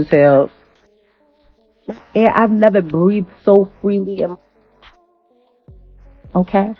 ponytails. And I've never breathed so freely. Okay.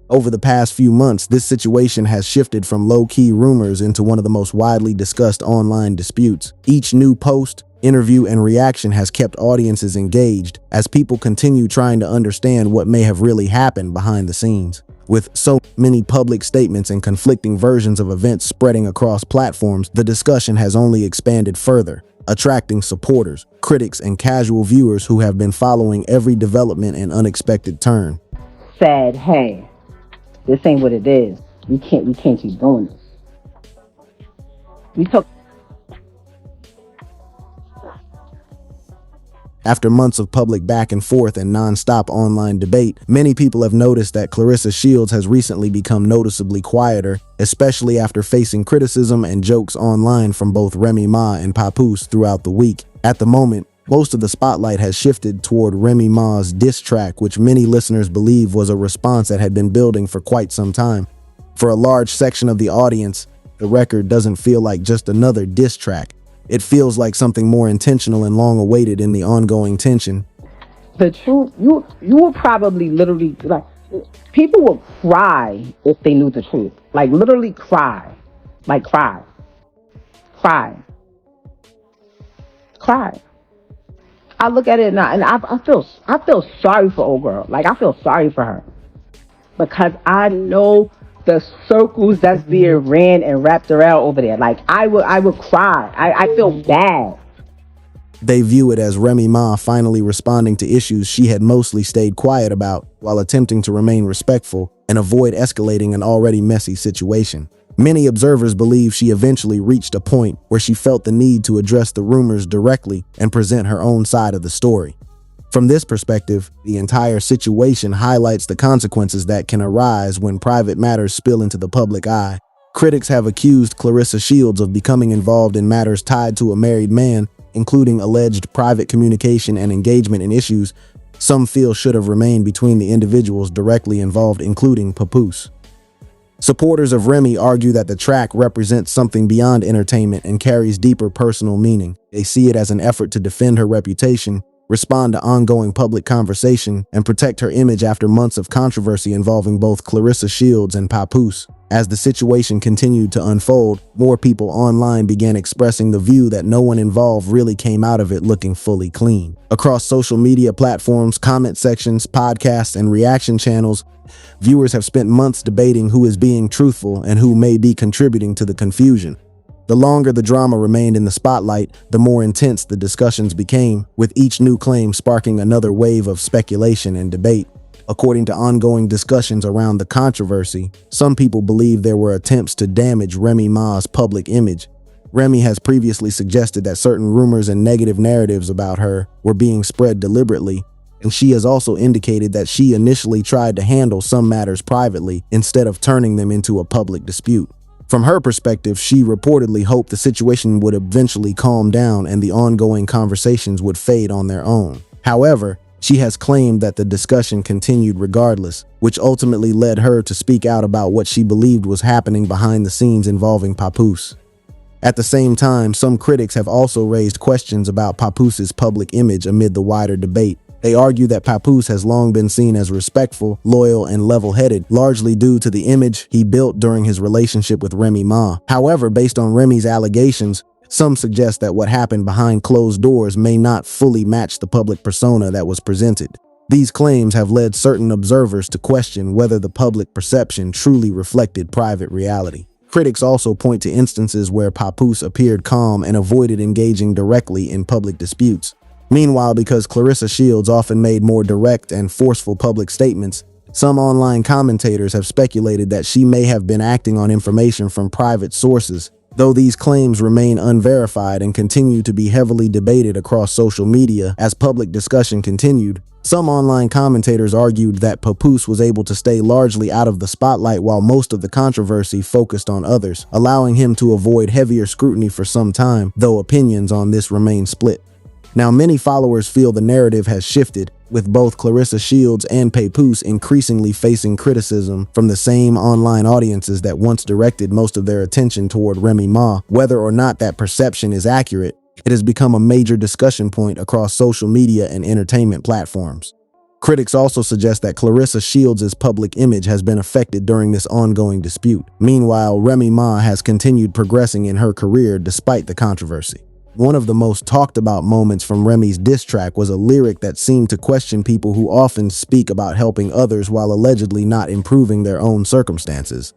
Over the past few months, this situation has shifted from low-key rumors into one of the most widely discussed online disputes. Each new post, interview, and reaction has kept audiences engaged as people continue trying to understand what may have really happened behind the scenes. With so many public statements and conflicting versions of events spreading across platforms, the discussion has only expanded further, attracting supporters, critics, and casual viewers who have been following every development and unexpected turn. Said, hey, this ain't what it is. We can't keep doing this. We took. After months of public back and forth and non-stop online debate, many people have noticed that Claressa Shields has recently become noticeably quieter, especially after facing criticism and jokes online from both Remy Ma and Papoose throughout the week. At the moment, most of the spotlight has shifted toward Remy Ma's diss track, which many listeners believe was a response that had been building for quite some time. For a large section of the audience, the record doesn't feel like just another diss track. It feels like something more intentional and long-awaited in the ongoing tension. The truth, you will probably literally, like, people would cry if they knew the truth. Like, literally cry. Like, cry. Cry. Cry. I look at it now, and I feel sorry for old girl. Like, I feel sorry for her. Because I know the circles that's being ran and wrapped around over there. Like, I would cry. I feel bad. They view it as Remy Ma finally responding to issues she had mostly stayed quiet about while attempting to remain respectful and avoid escalating an already messy situation. Many observers believe she eventually reached a point where she felt the need to address the rumors directly and present her own side of the story. From this perspective, the entire situation highlights the consequences that can arise when private matters spill into the public eye. Critics have accused Claressa Shields of becoming involved in matters tied to a married man, including alleged private communication and engagement in issues some feel should have remained between the individuals directly involved, including Papoose. Supporters of Remy argue that the track represents something beyond entertainment and carries deeper personal meaning. They see it as an effort to defend her reputation, respond to ongoing public conversation, and protect her image after months of controversy involving both Claressa Shields and Papoose. As the situation continued to unfold, more people online began expressing the view that no one involved really came out of it looking fully clean. Across social media platforms, comment sections, podcasts, and reaction channels, viewers have spent months debating who is being truthful and who may be contributing to the confusion. The longer the drama remained in the spotlight, the more intense the discussions became, with each new claim sparking another wave of speculation and debate. According to ongoing discussions around the controversy, some people believe there were attempts to damage Remy Ma's public image. Remy has previously suggested that certain rumors and negative narratives about her were being spread deliberately, and she has also indicated that she initially tried to handle some matters privately instead of turning them into a public dispute. From her perspective, she reportedly hoped the situation would eventually calm down and the ongoing conversations would fade on their own. However, she has claimed that the discussion continued regardless, which ultimately led her to speak out about what she believed was happening behind the scenes involving Papoose. At the same time, some critics have also raised questions about Papoose's public image amid the wider debate. They argue that Papoose has long been seen as respectful, loyal, and level-headed, largely due to the image he built during his relationship with Remy Ma. However, based on Remy's allegations, some suggest that what happened behind closed doors may not fully match the public persona that was presented. These claims have led certain observers to question whether the public perception truly reflected private reality. Critics also point to instances where Papoose appeared calm and avoided engaging directly in public disputes. Meanwhile, because Claressa Shields often made more direct and forceful public statements, some online commentators have speculated that she may have been acting on information from private sources. Though these claims remain unverified and continue to be heavily debated across social media as public discussion continued, some online commentators argued that Papoose was able to stay largely out of the spotlight while most of the controversy focused on others, allowing him to avoid heavier scrutiny for some time, though opinions on this remain split. Now, many followers feel the narrative has shifted, with both Claressa Shields and Papoose increasingly facing criticism from the same online audiences that once directed most of their attention toward Remy Ma. Whether or not that perception is accurate, it has become a major discussion point across social media and entertainment platforms. Critics also suggest that Claressa Shields' public image has been affected during this ongoing dispute. Meanwhile, Remy Ma has continued progressing in her career despite the controversy. One of the most talked about moments from Remy's diss track was a lyric that seemed to question people who often speak about helping others while allegedly not improving their own circumstances.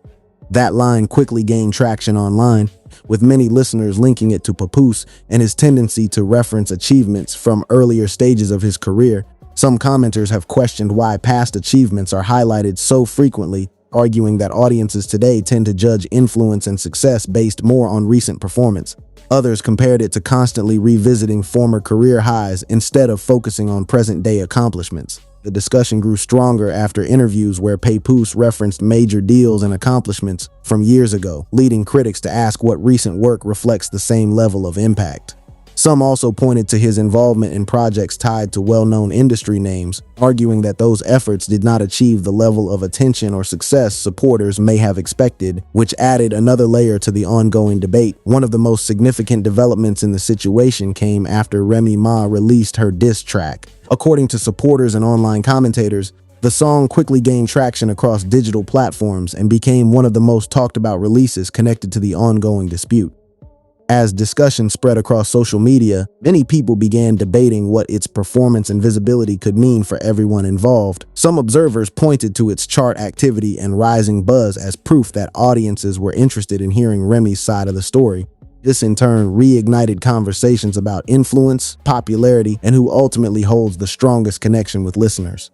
That line quickly gained traction online, with many listeners linking it to Papoose and his tendency to reference achievements from earlier stages of his career. Some commenters have questioned why past achievements are highlighted so frequently, arguing that audiences today tend to judge influence and success based more on recent performance. Others compared it to constantly revisiting former career highs instead of focusing on present-day accomplishments. The discussion grew stronger after interviews where Papoose referenced major deals and accomplishments from years ago, leading critics to ask what recent work reflects the same level of impact. Some also pointed to his involvement in projects tied to well-known industry names, arguing that those efforts did not achieve the level of attention or success supporters may have expected, which added another layer to the ongoing debate. One of the most significant developments in the situation came after Remy Ma released her diss track. According to supporters and online commentators, the song quickly gained traction across digital platforms and became one of the most talked about releases connected to the ongoing dispute. As discussion spread across social media, many people began debating what its performance and visibility could mean for everyone involved. Some observers pointed to its chart activity and rising buzz as proof that audiences were interested in hearing Remy's side of the story. This in turn reignited conversations about influence, popularity, and who ultimately holds the strongest connection with listeners.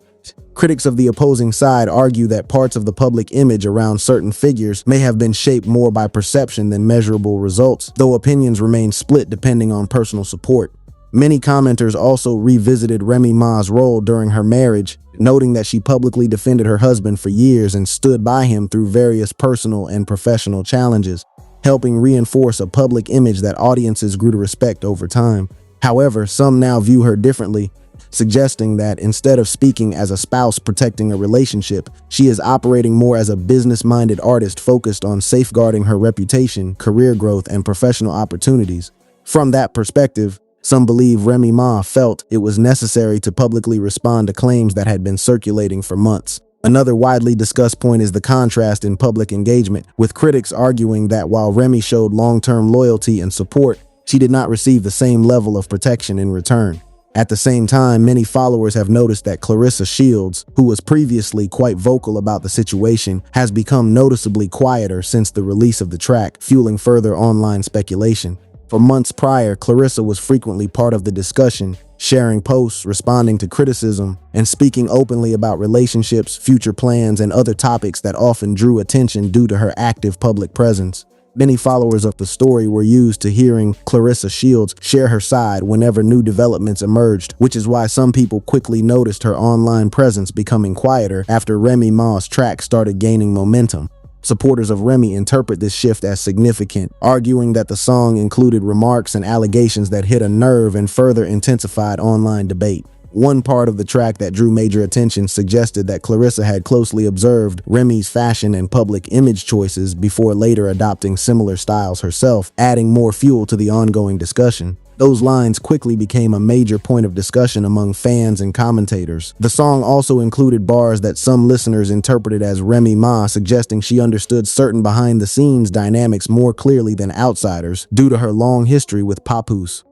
Critics of the opposing side argue that parts of the public image around certain figures may have been shaped more by perception than measurable results, though opinions remain split depending on personal support. Many commenters also revisited Remy Ma's role during her marriage, noting that she publicly defended her husband for years and stood by him through various personal and professional challenges, helping reinforce a public image that audiences grew to respect over time. However, some now view her differently, suggesting that instead of speaking as a spouse protecting a relationship, she is operating more as a business-minded artist focused on safeguarding her reputation, career growth, and professional opportunities. From that perspective, some believe Remy Ma felt it was necessary to publicly respond to claims that had been circulating for months. Another widely discussed point is the contrast in public engagement, with critics arguing that while Remy showed long-term loyalty and support, she did not receive the same level of protection in return. At the same time, many followers have noticed that Claressa Shields, who was previously quite vocal about the situation, has become noticeably quieter since the release of the track, fueling further online speculation. For months prior, Claressa was frequently part of the discussion, sharing posts, responding to criticism, and speaking openly about relationships, future plans, and other topics that often drew attention due to her active public presence. Many followers of the story were used to hearing Claressa Shields share her side whenever new developments emerged, which is why some people quickly noticed her online presence becoming quieter after Remy Ma's track started gaining momentum. Supporters of Remy interpret this shift as significant, arguing that the song included remarks and allegations that hit a nerve and further intensified online debate. One part of the track that drew major attention suggested that Claressa had closely observed Remy's fashion and public image choices before later adopting similar styles herself, adding more fuel to the ongoing discussion. Those lines quickly became a major point of discussion among fans and commentators. The song also included bars that some listeners interpreted as Remy Ma suggesting she understood certain behind-the-scenes dynamics more clearly than outsiders due to her long history with Papoose.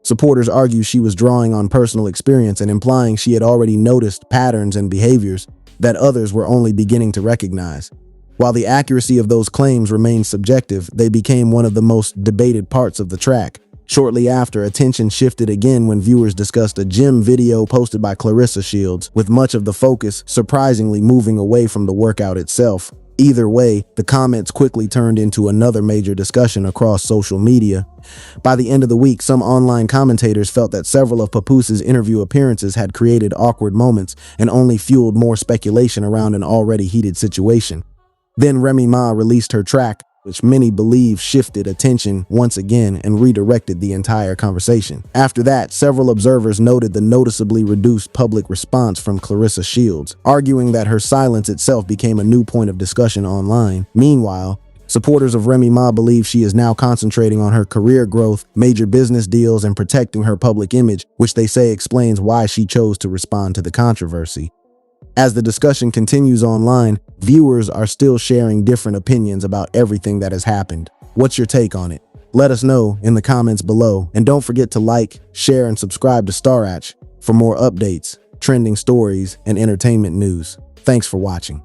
Supporters argue she was drawing on personal experience and implying she had already noticed patterns and behaviors that others were only beginning to recognize. While the accuracy of those claims remained subjective, they became one of the most debated parts of the track. Shortly after, attention shifted again when viewers discussed a gym video posted by Claressa Shields, with much of the focus surprisingly moving away from the workout itself. Either way, the comments quickly turned into another major discussion across social media. By the end of the week, some online commentators felt that several of Papoose's interview appearances had created awkward moments and only fueled more speculation around an already heated situation. Then Remy Ma released her track, which many believe shifted attention once again and redirected the entire conversation. After that, several observers noted the noticeably reduced public response from Claressa Shields, arguing that her silence itself became a new point of discussion online. Meanwhile, supporters of Remy Ma believe she is now concentrating on her career growth, major business deals, and protecting her public image, which they say explains why she chose to respond to the controversy. As the discussion continues online, viewers are still sharing different opinions about everything that has happened. What's your take on it? Let us know in the comments below, and don't forget to like, share, and subscribe to Starach for more updates, trending stories, and entertainment news. Thanks for watching.